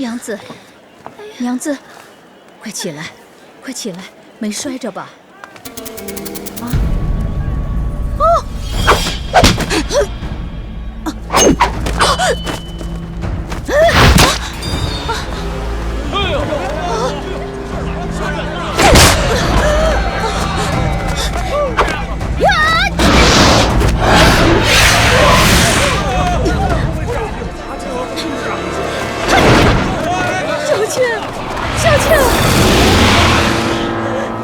娘子，娘子，快起来，快起来，没摔着吧？啊！哦！哎呦！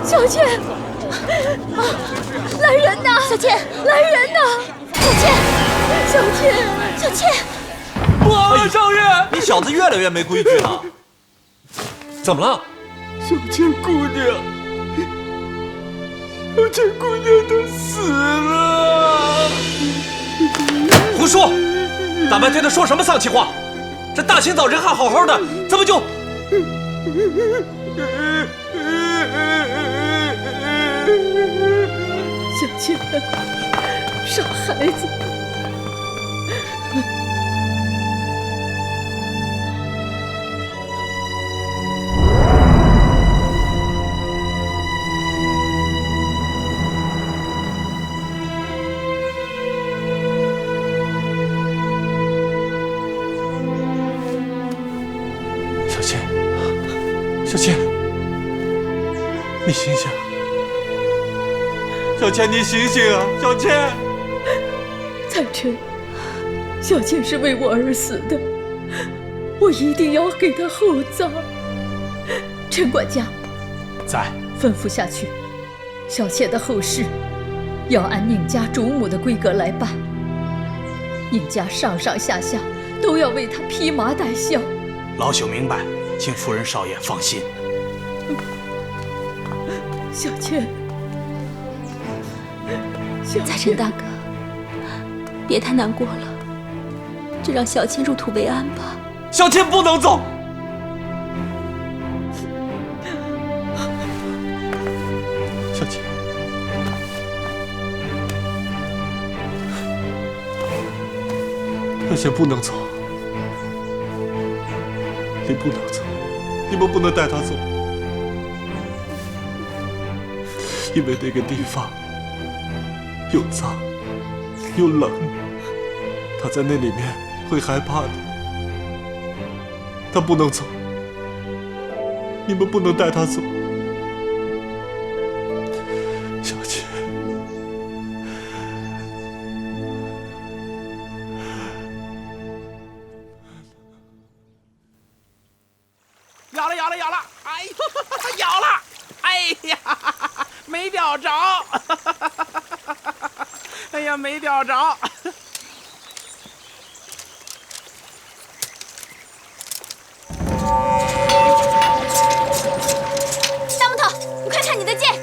小倩，啊，来人呐！小倩，来人呐！小倩，小倩，我少爷，你小子越来越没规矩了。怎么了？小倩姑娘，小倩姑娘她死了！胡说！大半天的说什么丧气话？这大清早人还好好的，怎么就……小倩，傻孩子。小倩，你醒醒！小倩，你醒醒啊！小倩，彩琛，小倩是为我而死的，我一定要给她厚葬。陈管家，在，吩咐下去，小倩的后事要按宁家主母的规格来办，宁家上上下下都要为她披麻戴孝。老朽明白，请夫人少爷放心。小倩，彩琛大哥，别太难过了，就让小倩入土为安吧。小倩不能走。小倩，小倩不能走，你不能走，你们不能带她走，因为那个地方又脏又冷，她在那里面会害怕的。她不能走，你们不能带她走。小倩，咬了，哎呦，咬了，哎呀，没钓着，哎呀，没钓着。大木头，你快看你的剑！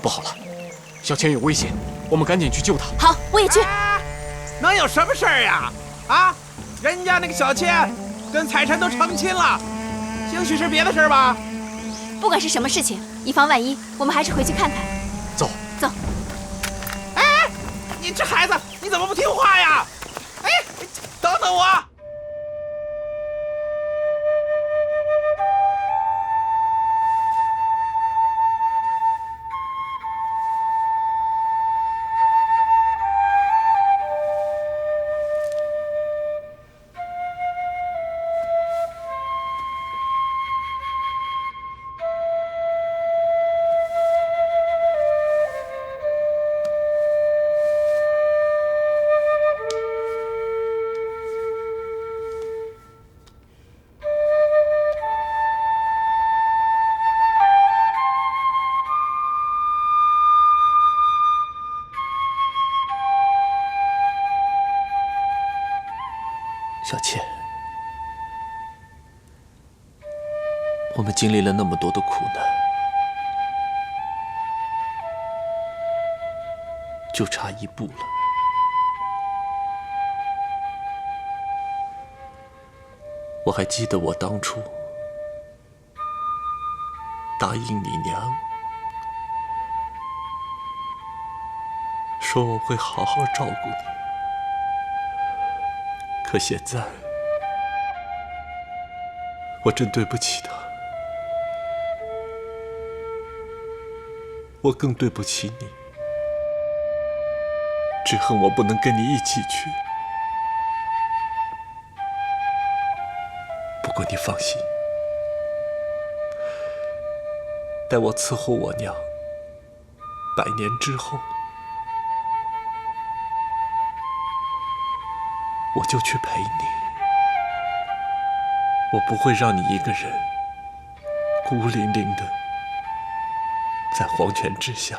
不好了，小倩有危险，我们赶紧去救她。好，我也去。能有什么事儿呀？啊，人家那个小倩跟彩琛都成亲了，兴许是别的事儿吧。不管是什么事情，以防万一，我们还是回去看看。走，走。哎，你这孩子，你怎么不听话呀？哎，等等我。小倩，我们经历了那么多的苦难，就差一步了。我还记得我当初答应你娘，说我会好好照顾你，可现在我真对不起他，我更对不起你，只恨我不能跟你一起去。不过你放心，待我伺候我娘100年之后，我就去陪你。我不会让你一个人孤零零的在黄泉之下。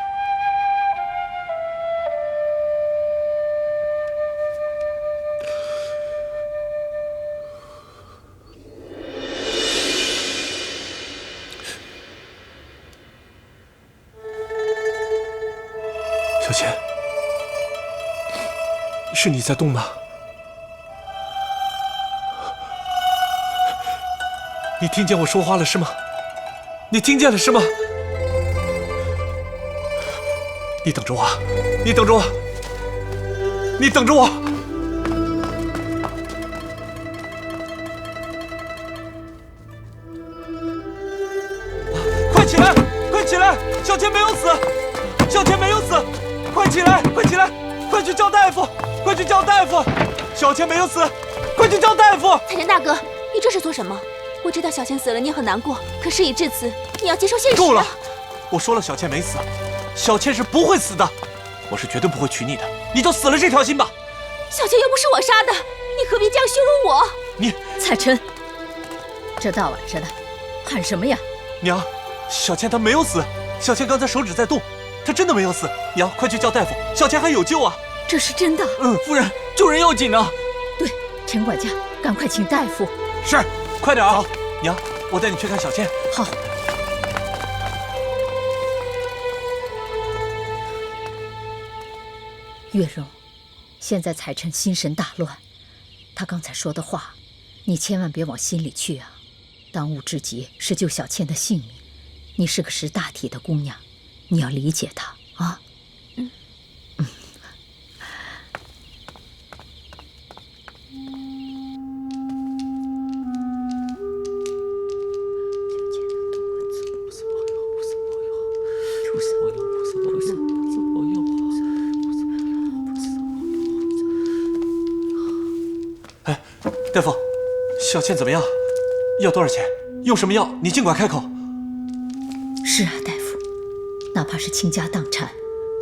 小倩，是你在动吗？你听见我说话了是吗？你听见了是吗？你等着我，你等着我，你等着我。快起来，快起来！小倩没有死，小倩没有死！快起来，快起来！快去叫大夫，快去叫大夫！小倩没有死，快去叫大夫！彩晨大哥，你这是做什么？我知道小倩死了，你很难过，可事已至此，你要接受现实。够了！我说了，小倩没死，小倩是不会死的，我是绝对不会娶你的，你就死了这条心吧。小倩又不是我杀的，你何必这样羞辱我？你彩晨，这大晚上的喊什么呀？娘，小倩她没有死，小倩刚才手指在动，她真的没有死。娘，快去叫大夫，小倩还有救啊！这是真的。夫人，救人要紧啊！对，陈管家，赶快请大夫。是，快点啊！娘，我带你去看小倩。好。月容，现在彩晨心神大乱，他刚才说的话，你千万别往心里去啊！当务之急是救小倩的性命。你是个识大体的姑娘，你要理解她啊。哎，大夫，小倩怎么样？要多少钱？用什么药？你尽管开口。是啊，大夫，哪怕是倾家荡产，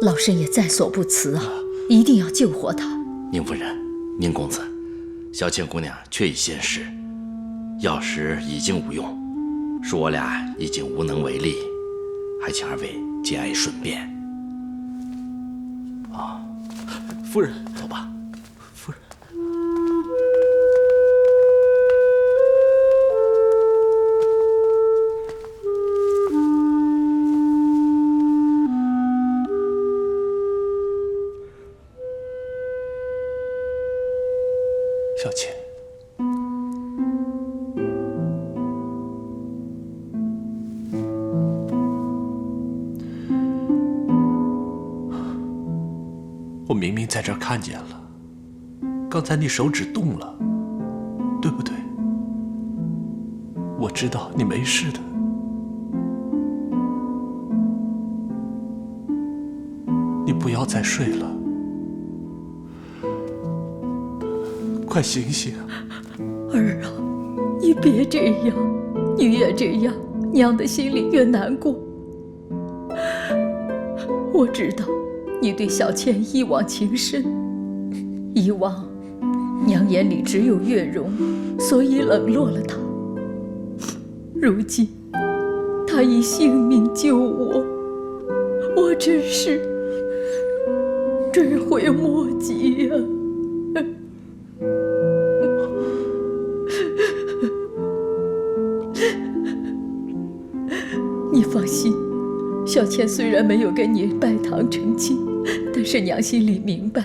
老身也在所不辞啊！一定要救活她。宁夫人，宁公子，小倩姑娘确已仙逝，药石已经无用，恕我俩已经无能为力，还请二位节哀顺变。啊，夫人，走吧。夫人。小倩，我明明在这儿看见了，刚才你手指动了，对不对？我知道你没事的。你不要再睡了。快醒醒！儿啊，你别这样，你越这样，娘的心里越难过。我知道你对小倩一往情深，以往娘眼里只有月容，所以冷落了她。如今她以性命救我，我真是追悔莫及呀！你放心，小倩虽然没有跟你拜堂成亲，但是娘心里明白，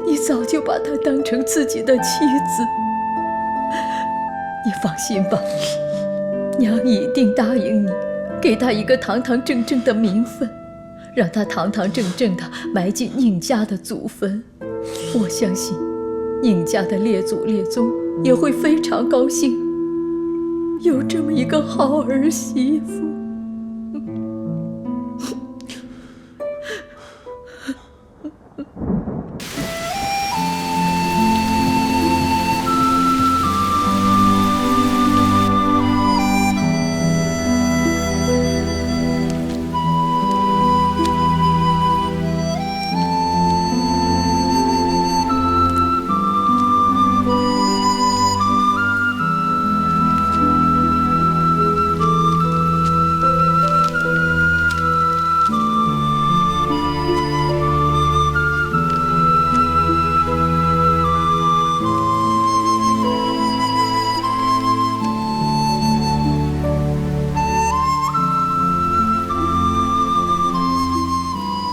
你早就把她当成自己的妻子。你放心吧，娘一定答应你，给她一个堂堂正正的名分，让他堂堂正正地埋进宁家的祖坟。我相信，宁家的列祖列宗也会非常高兴，有这么一个好儿媳妇。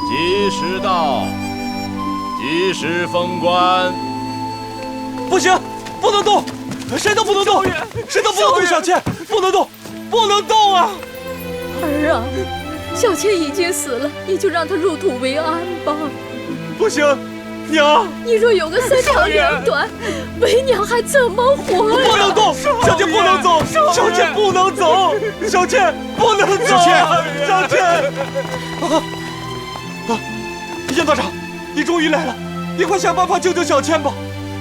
吉时到，吉时封棺。不行，不能动，谁都不能动，谁都不能动小倩，不能动，不能动啊！儿啊，小倩已经死了，你就让她入土为安吧。不行，娘，你若有个三长两短，为娘还怎么活呀？不能动，小倩不能走，小倩不能走，小倩不能走，小倩。燕道长，你终于来了，你快想办法救救小倩吧！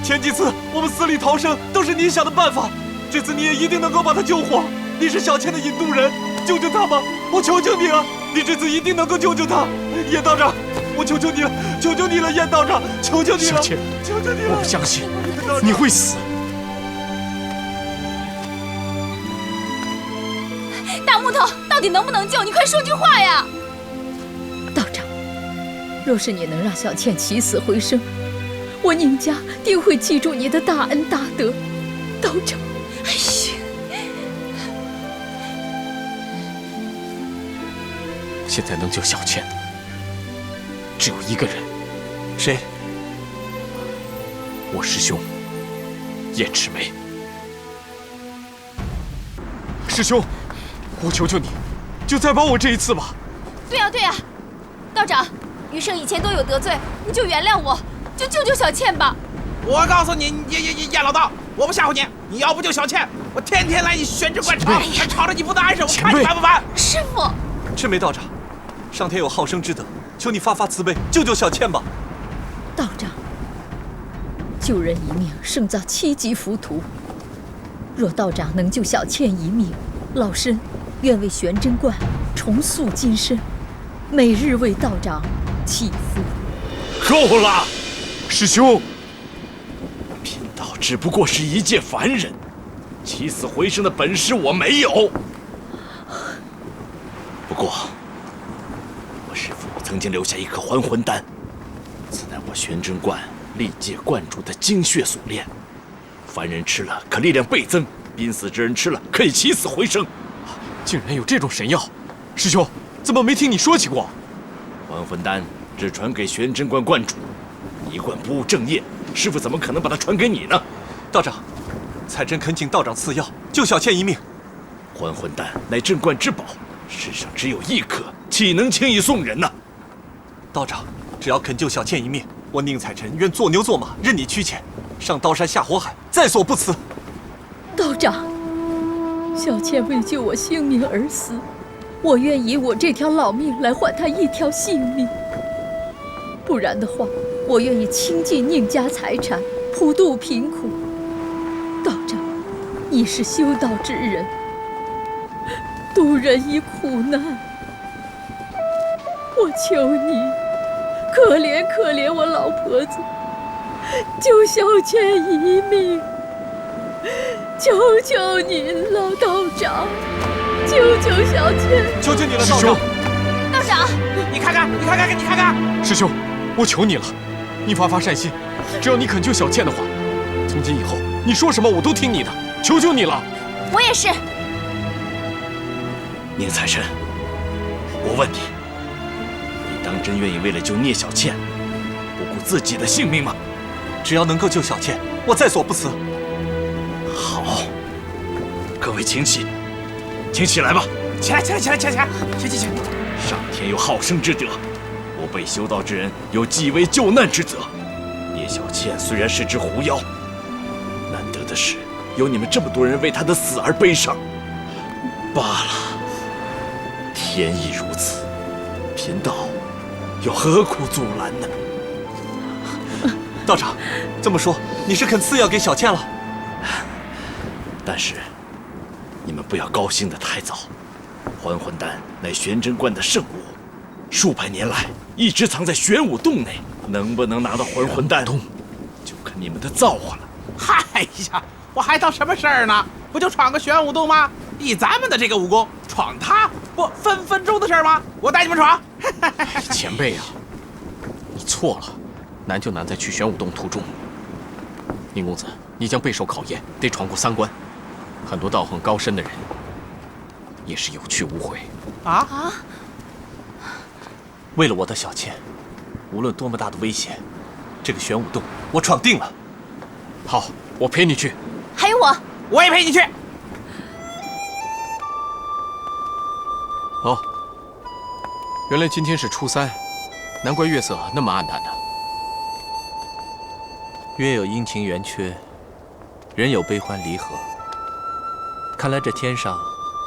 前几次我们死里逃生都是你想的办法，这次你也一定能够把她救活。你是小倩的引渡人，救救她吧！我求求你了，你这次一定能够救救她。燕道长，我求求你了，求求你了，燕道长，求求你了，小倩，求求你了！我不相信你会死。大木头，到底能不能救？你快说句话呀！道长，若是你能让小倩起死回生，我宁家定会记住你的大恩大德。道长，哎呀，现在能救小倩的只有一个人，谁？我师兄燕赤眉。师兄，我求求你，就再帮我这一次吧。对呀对呀，道长，余生以前都有得罪，你就原谅我，就救救小倩吧。我告诉你，燕老道，我不吓唬你，你要不救小倩，我天天来你玄之观朝，还吵着你不得安生，我看你烦不烦？师傅，赤眉道长，上天有好生之德，求你发发慈悲，救救小倩吧。道长，救人一命胜造7级浮屠。若道长能救小倩一命，老身愿为玄真观重塑金身，每日为道长祈福。够了，师兄，贫道只不过是一介凡人，起死回生的本事我没有。不过，我师父曾经留下一颗还魂丹，此乃我玄真观历届观主的精血所炼，凡人吃了可力量倍增，濒死之人吃了可以起死回生。竟然有这种神药！师兄，怎么没听你说起过？还魂丹只传给玄真观观主，一贯不务正业，师父怎么可能把它传给你呢？道长，彩珍恳请道长赐药，救小倩一命。还魂丹乃镇观之宝，世上只有一颗，岂能轻易送人呢？道长，只要肯救小倩一命，我宁采臣愿做牛做马，任你驱遣，上刀山下火海，在所不辞。道长，小倩为救我性命而死，我愿以我这条老命来换她一条性命。不然的话，我愿意倾尽宁家财产，普度贫苦。道长，你是修道之人，渡人于苦难，我求你，可怜可怜我老婆子，救小倩一命，求求您了，道长，救救小倩！求求你了，师兄，道长，你看看，你看看，你看看！师兄，我求你了，你发发善心，只要你肯救小倩的话，从今以后你说什么我都听你的，求求你了。我也是。宁采臣，我问你，你当真愿意为了救聂小倩，不顾自己的性命吗？只要能够救小倩，我在所不辞。好，各位请起，请起来吧。起来，起来，起来，起来，起来，起起起！上天有好生之德，吾辈修道之人有济危救难之责。聂小倩虽然是只狐妖，难得的是有你们这么多人为她的死而悲伤。罢了，天意如此，贫道又何苦阻拦呢？道长，这么说你是肯赐药给小倩了？但是你们不要高兴得太早。还魂丹乃玄真观的圣物，数百年来一直藏在玄武洞内，能不能拿到还魂丹，就看你们的造化了。嗨呀，我还当什么事儿呢？不就闯个玄武洞吗？以咱们的这个武功，闯它不分分钟的事吗？我带你们闯。前辈啊，你错了，难就难在去玄武洞途中。宁公子，你将备受考验，得闯过3关，很多道行高深的人也是有去无回。为了我的小倩，无论多么大的危险，这个玄武洞我闯定了。好，我陪你去。还有我，我也陪你去。哦，原来今天是初3，难怪月色那么暗淡呢。月有阴晴圆缺，人有悲欢离合。看来这天上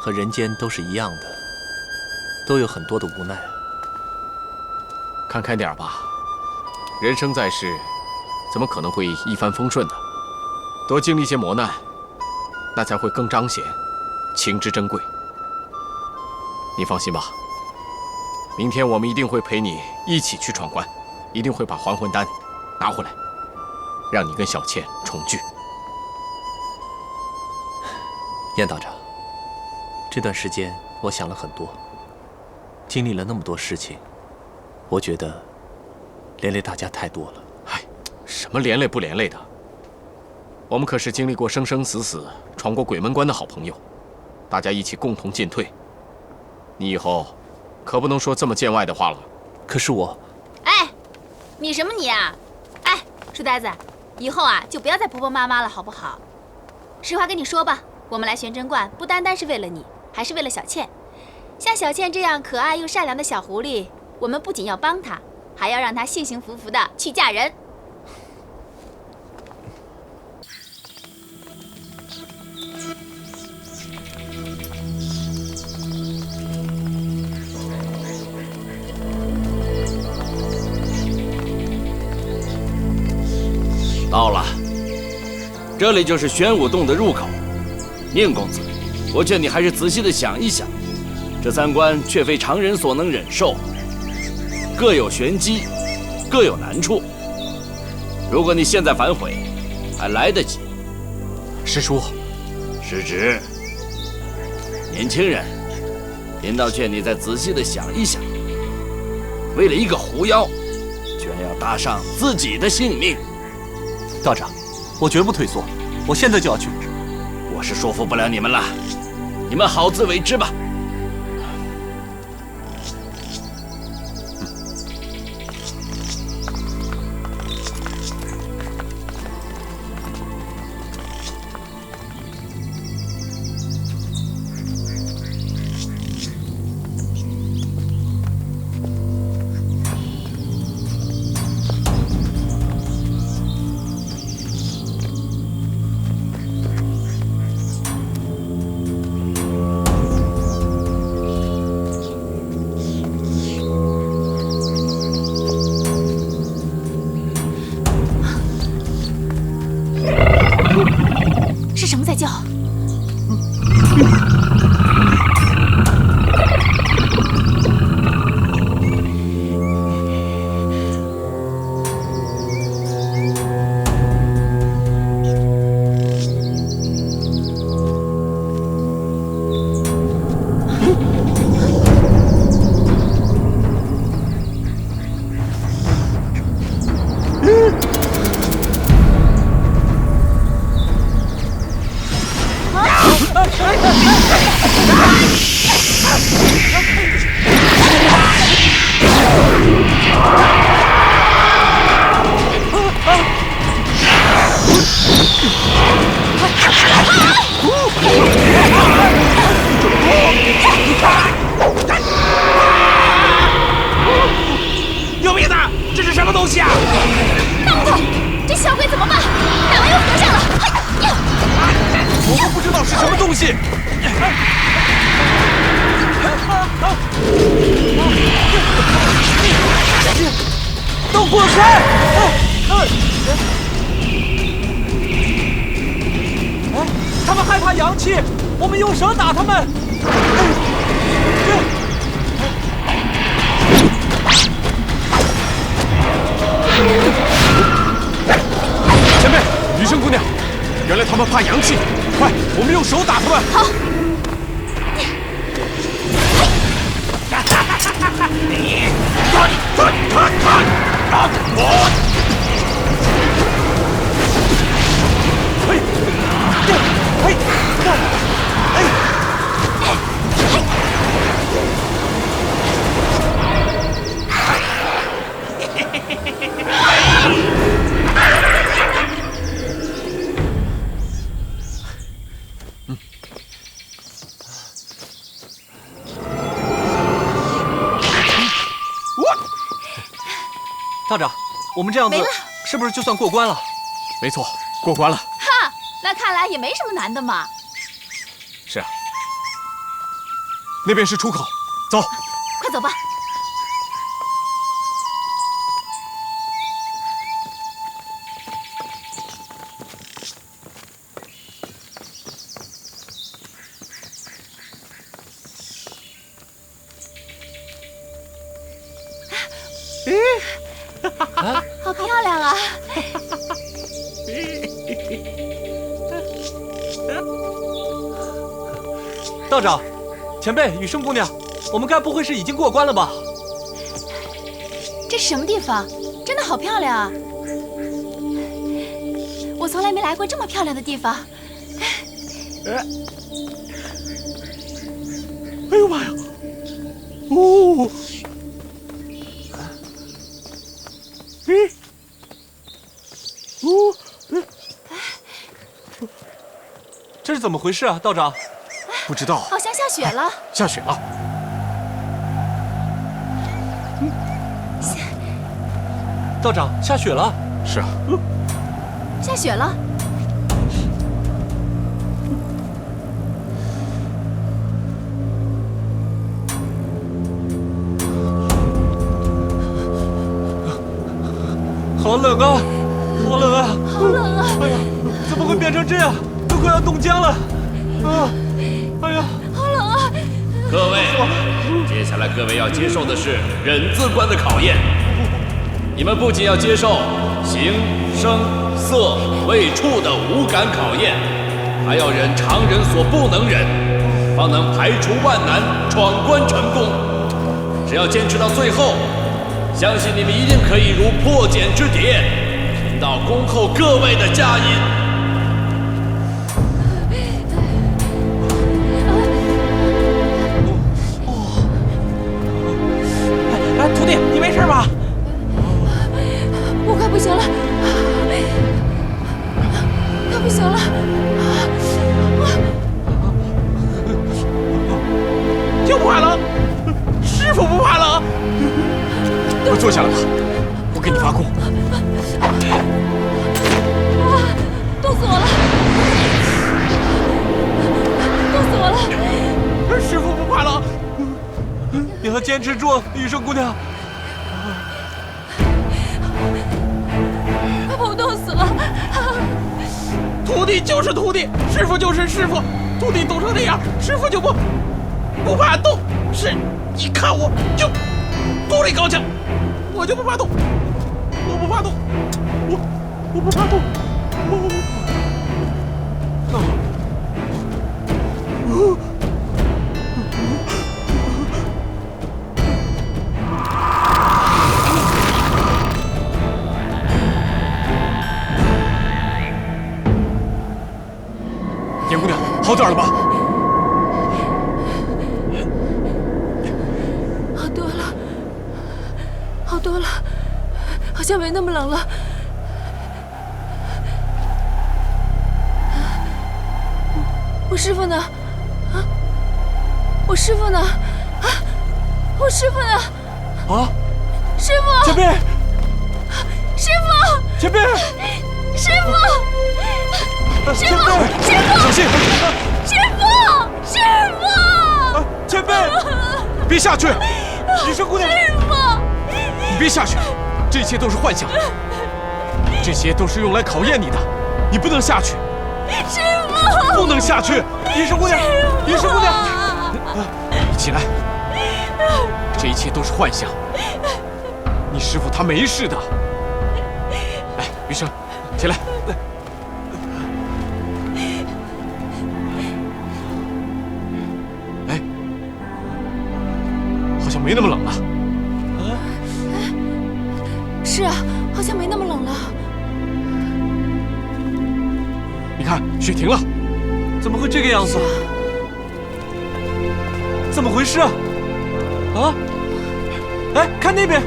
和人间都是一样的，都有很多的无奈。看开点吧，人生在世，怎么可能会一帆风顺呢？多经历些磨难，那才会更彰显情之珍贵。你放心吧，明天我们一定会陪你一起去闯关，一定会把还魂丹拿回来，让你跟小倩重聚。燕道长，这段时间我想了很多，经历了那么多事情，我觉得连累大家太多了。哎，什么连累不连累的？我们可是经历过生生死死、闯过鬼门关的好朋友，大家一起共同进退。你以后可不能说这么见外的话了。可是我……哎，你什么你啊？哎，书呆子，以后啊就不要再婆婆妈妈了，好不好？实话跟你说吧，我们来玄真观不单单是为了你，还是为了小倩。像小倩这样可爱又善良的小狐狸，我们不仅要帮她，还要让她幸幸福福的去嫁人。到了，这里就是玄武洞的入口。宁公子，我劝你还是仔细的想一想，这3关却非常人所能忍受，各有玄机，各有难处。如果你现在反悔，还来得及。师叔，师侄，年轻人，贫道劝你再仔细的想一想，为了一个狐妖，居然要搭上自己的性命。道长，我绝不退缩，我现在就要去。我是说服不了你们了，你们好自为之吧。西！都滚开！他们害怕阳气，我们用绳打他们。前辈，雨生姑娘，原来他们怕阳气，快，我们用手打他们。好。道长，我们这样子是不是就算过关了？没错，过关了。哈，那看来也没什么难的嘛。是啊，那边是出口，走，快走吧。好漂亮啊！道长，前辈，雨生姑娘，我们该不会是已经过关了吧？这是什么地方？真的好漂亮啊！我从来没来过这么漂亮的地方。哎呦妈呀！哦。这是怎么回事啊，道长？不知道，好像下雪了。下雪了。道长，下雪了。是啊。下雪了。好冷啊！好冷啊！好冷啊！哎呀，怎么会变成这样？都快要冻僵了！啊！哎呀，好冷啊！各位，接下来各位要接受的是忍字关的考验。你们不仅要接受形、声、色、味、触的五感考验，还要忍常人所不能忍，方能排除万难，闯关成功。只要坚持到最后，相信你们一定可以如破茧之蝶，听到恭候各位的佳音。哎，徒弟，你没事吧？我快不行了，快不行了！就不怕冷，师傅不怕冷。快坐下来吧，我给你发功。冻死我了！冻死我了！师傅不怕冷，你要坚持住，雨生姑娘。快把我冻死了！徒弟就是徒弟，师傅就是师傅。徒弟冻成那样，师傅就不怕冻。是，一看我就功力高强，我就不怕冻，我不怕冻，我不怕冻。严姑娘，好点了吧？好多了，好多了，好像没那么冷了。我师傅呢？啊，我师傅呢？啊，我师傅呢？啊，师傅！前辈！师傅！前辈！师傅！师傅！师傅！小心！师傅！师傅！前辈，别下去！医生姑娘，师傅，你别下去，这一切都是幻想，这些都是用来考验你的，你不能下去。师傅，不能下去！医生姑娘，医生姑娘，你起来，这一切都是幻想，你师傅他没事的。来，余生，起来。哎，好像没那么冷了。是啊，好像没那么冷了。你看，雪停了。怎么会这个样子？怎么回事啊？啊！哎，看那边！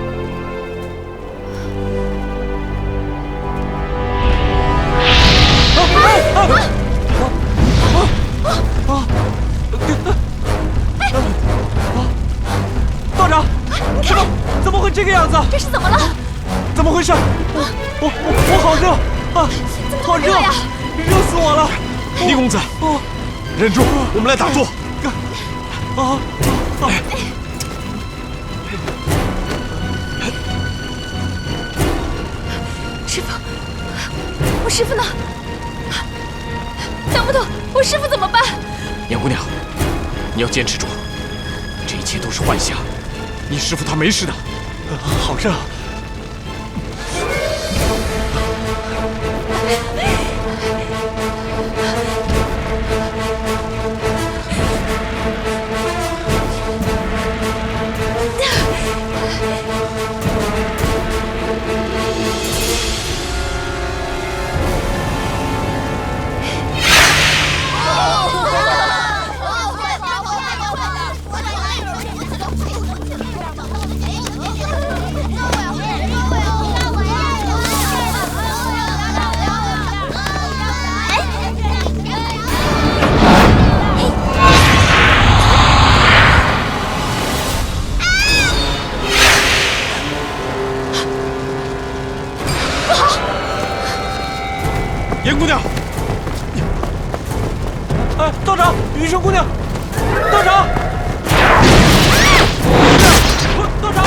道长，怎么会这个样子？这是怎么了？怎么回事？我好热啊！好热呀！热死我了！倪公子，忍住，我们来打坐。师傅，我师傅呢？想不通，我师傅怎么办？杨姑娘，你要坚持住，这一切都是幻想，你师傅他没事的。好热！严姑娘，哎，道长，余生姑娘，道长，道长，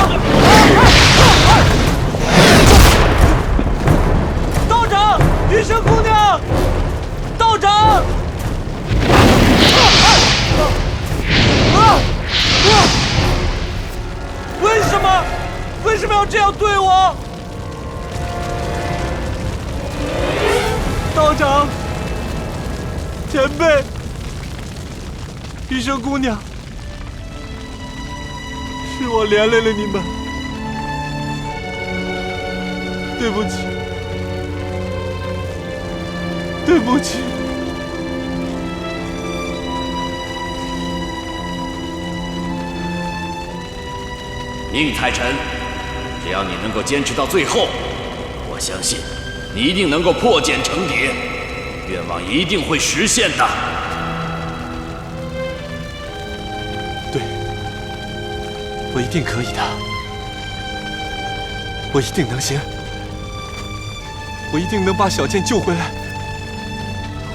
道长，余生姑娘，道长，为什么要这样对我？道长，前辈，余生姑娘，是我连累了你们，对不起，对不起。宁采臣，只要你能够坚持到最后，我相信你一定能够破茧成蝶，愿望一定会实现的。对，我一定可以的，我一定能行，我一定能把小倩救回来，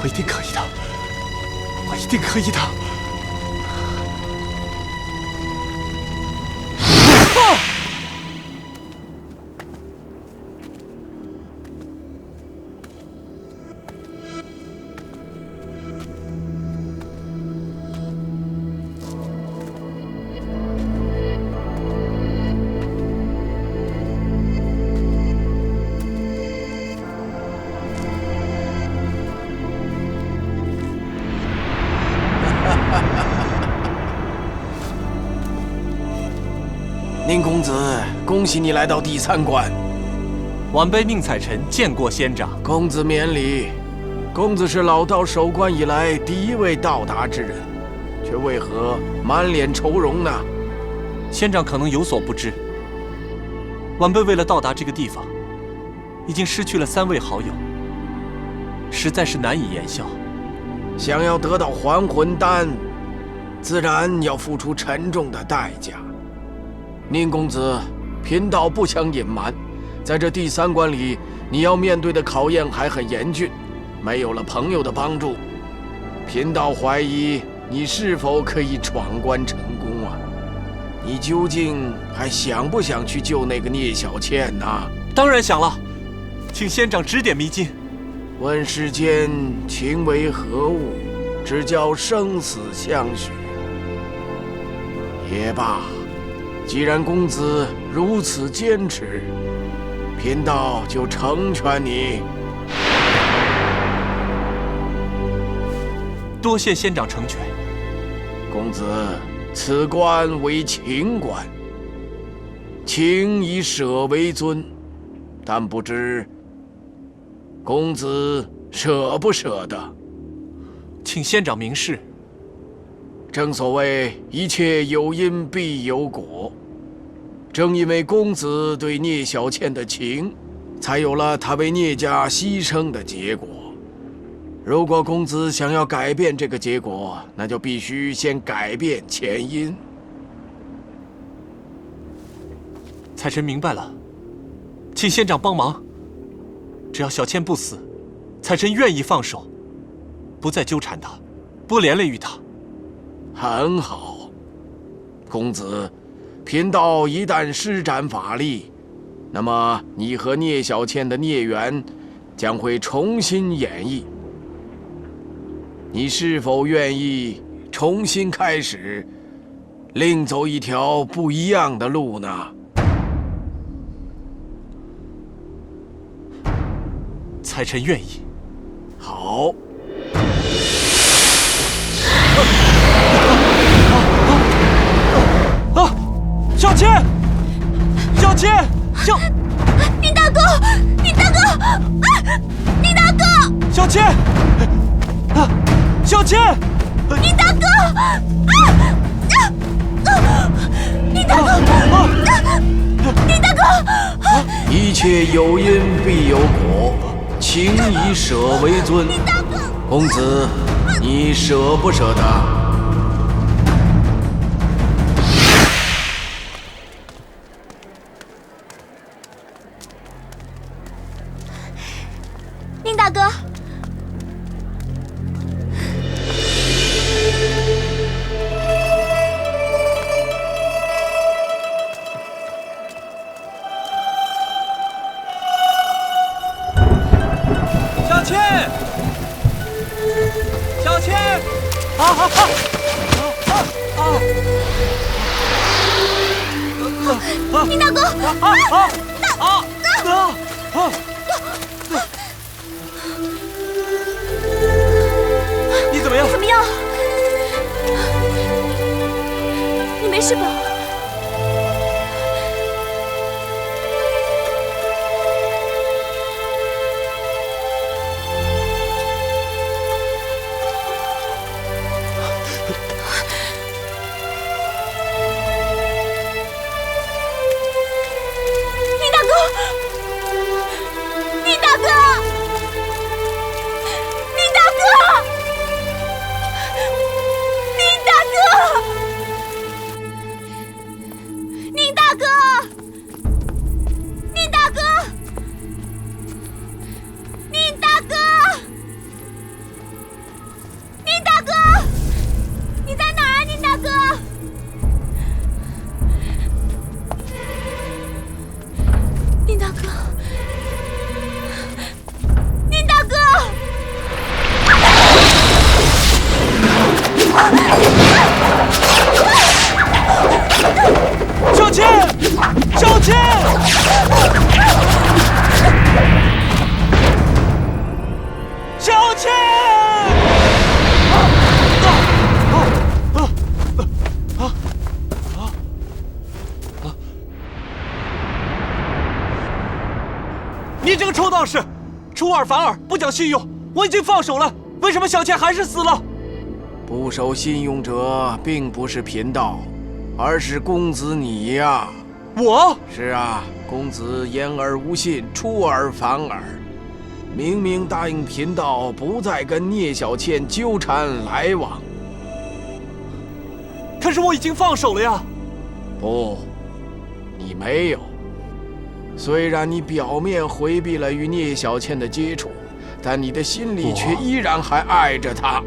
我一定可以的，我一定可以的。宁公子，恭喜你来到第3关。晚辈宁采臣见过仙长。公子免礼。公子是老道守关以来第一位到达之人，却为何满脸愁容呢？仙长可能有所不知，晚辈为了到达这个地方，已经失去了3位好友，实在是难以言笑。想要得到还魂丹，自然要付出沉重的代价。宁公子，贫道不想隐瞒，在这第3关里，你要面对的考验还很严峻。没有了朋友的帮助，贫道怀疑你是否可以闯关成功啊？你究竟还想不想去救那个聂小倩呢？当然想了，请仙长指点迷津。问世间情为何物，只教生死相许。也罢，既然公子如此坚持，贫道就成全你。多谢仙长成全。公子，此关为情关，情以舍为尊，但不知公子舍不舍得？请仙长明示。正所谓一切有因必有果，正因为公子对聂小倩的情，才有了他为聂家牺牲的结果。如果公子想要改变这个结果，那就必须先改变前因。财神明白了，请仙长帮忙。只要小倩不死，财神愿意放手，不再纠缠她，不连累于她。很好，公子，贫道一旦施展法力，那么你和聂小倩的孽缘将会重新演绎。你是否愿意重新开始，另走一条不一样的路呢？财神愿意。好。小倩，小倩，宁大哥，宁大哥，宁大哥，小倩，小倩，宁大哥，宁大哥，宁大哥，一切有因必有果，情以舍为尊。公子，你舍不舍得？宁大哥，小倩，小倩，宁大哥，你怎么样？怎么样？你没事吧？宁大哥，宁大哥，宁大哥。宁大哥，宁大哥，宁大哥，宁大哥，你在哪儿啊，宁大哥？宁大哥，宁大哥！小倩，小倩，小倩！你这个臭道士，出尔反尔，不讲信用！我已经放手了，为什么小倩还是死了？不守信用者并不是贫道，而是公子你呀！我？是啊，公子言而无信，出尔反尔。明明答应贫道不再跟聂小倩纠缠来往，可是我已经放手了呀！不，你没有。虽然你表面回避了与聂小倩的接触，但你的心里却依然还爱着她。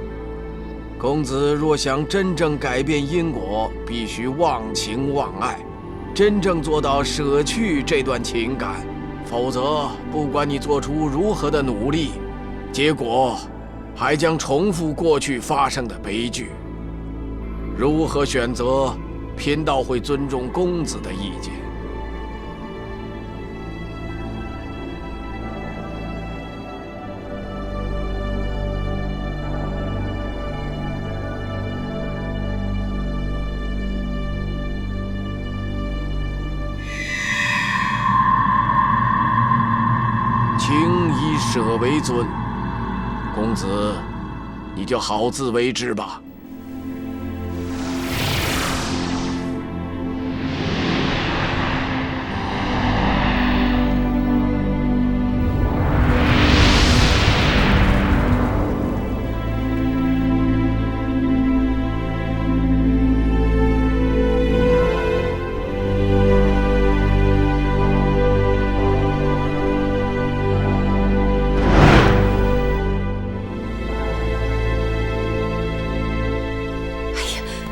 公子若想真正改变因果，必须忘情忘爱，真正做到舍去这段情感。否则，不管你做出如何的努力，结果还将重复过去发生的悲剧。如何选择，贫道会尊重公子的意见。情以舍为尊，公子，你就好自为之吧。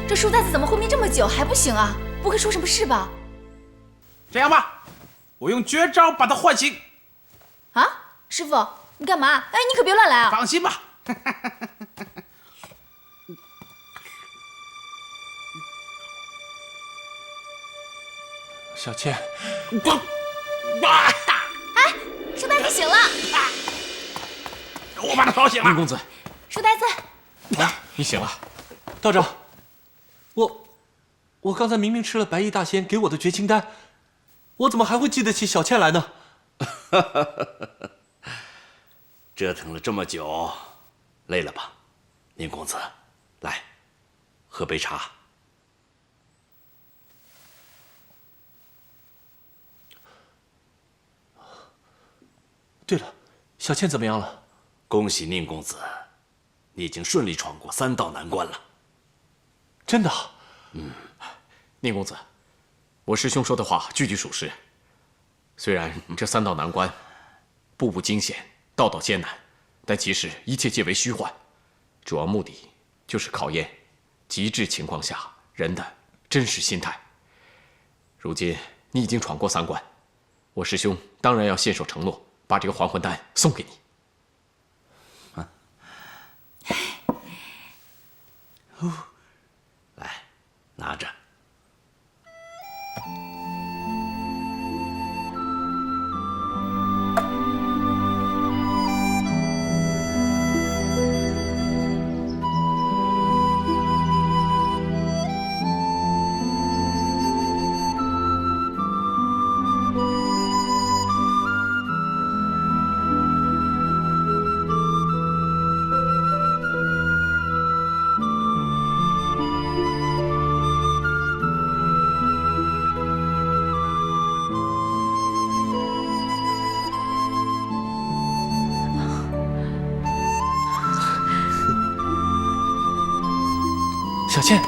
这书呆子怎么昏迷这么久还不醒啊？不会出什么事吧？这样吧，我用绝招把他唤醒。啊，师傅，你干嘛？哎，你可别乱来啊！放心吧。小倩，哎，书呆子醒了。我把他吵醒了。宁公子，书呆子，啊，你醒了。道长，我刚才明明吃了白衣大仙给我的绝情丹，我怎么还会记得起小倩来呢？折腾了这么久，累了吧？宁公子，来，喝杯茶。对了，小倩怎么样了？恭喜宁公子，你已经顺利闯过3道难关了。真的？宁公子，我师兄说的话句句属实。虽然这3道难关，步步惊险，道道艰难，但其实一切皆为虚幻，主要目的就是考验极致情况下人的真实心态。如今你已经闯过3关，我师兄当然要信守承诺，把这个还魂丹送给你。来，拿着。小倩，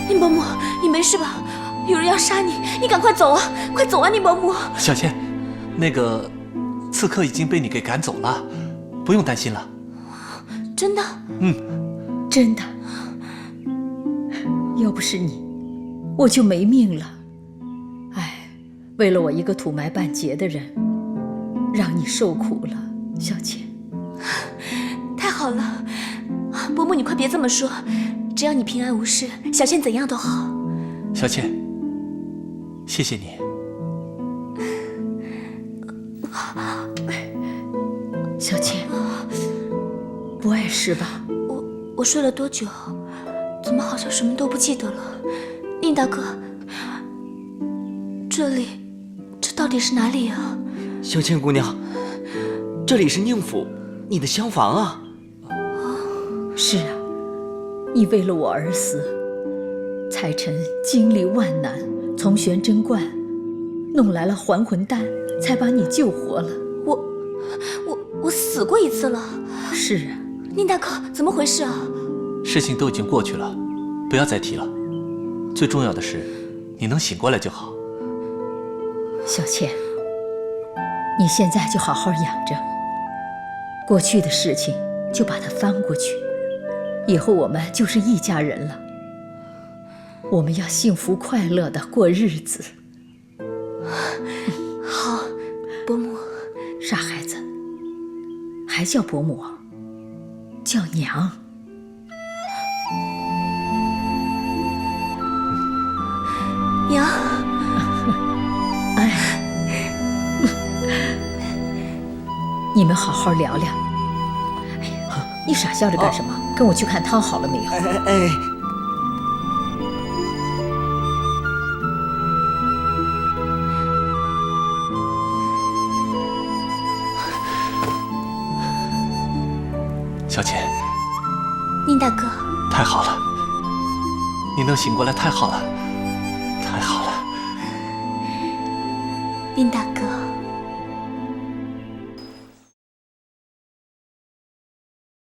宁伯母，你没事吧？有人要杀你，你赶快走啊！快走啊，宁伯母！小倩，那个刺客已经被你给赶走了，不用担心了。真的？真的。要不是你，我就没命了。哎，为了我一个土埋半截的人，让你受苦了，小倩。太好了，伯母你快别这么说，只要你平安无事，小倩怎样都好。小倩，谢谢你。小倩，不碍事吧？我睡了多久？怎么好像什么都不记得了？宁大哥，这到底是哪里啊？小倩姑娘，这里是宁府，你的厢房啊。是啊，你为了我而死，才臣经历万难，从玄真观弄来了还魂丹，才把你救活了。我死过一次了。是啊。宁大哥，怎么回事啊？事情都已经过去了，不要再提了。最重要的是，你能醒过来就好。小倩，你现在就好好养着，过去的事情就把它翻过去，以后我们就是一家人了。我们要幸福快乐的过日子。好，伯母。傻孩子，还叫伯母？叫娘。娘。哎，你们好好聊聊。哎呀，你傻笑着干什么？跟我去看汤好了没有？哎，小倩，宁大哥，太好了，你能醒过来，太好了，太好了。宁大哥。